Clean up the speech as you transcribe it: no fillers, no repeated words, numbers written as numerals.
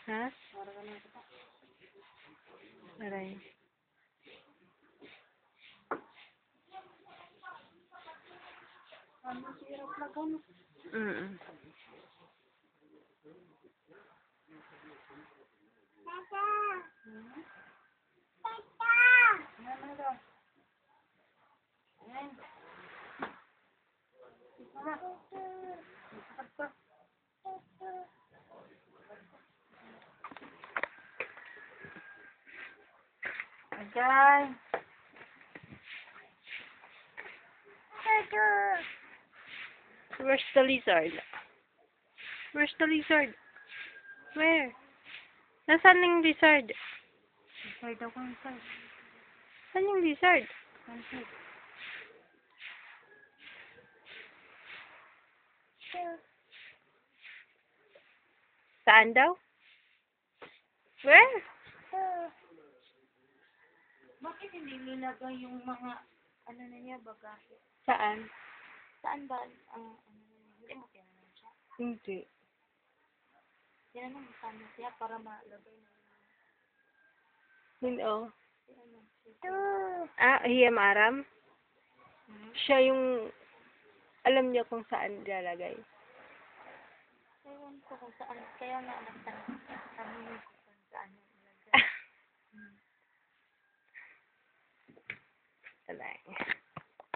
Ha? Aray. Ano sirap na gano'n? Tata! Ano daw? Ayan. Mama. Sakit pa. Ayan. Where's the lizard? Where's the lizard? Where? Nasaan yung lizard? Inside ako, inside. Saan yung lizard? Inside. Saan daw? Where? Bakit hindi nilagay yung mga, ano na niya, bagahe? Saan? Saan ba, ano na niya? Hindi mo tinanong siya. Hindi. Tinanong mo sana siya para malagay na. Hindi, oh. Tinanong siya. Hiyam Aram? Hmm? Siya yung alam niya kung saan ilalagay. Ewan ko kung saan. Kaya nga nagtanong. Sabi niya,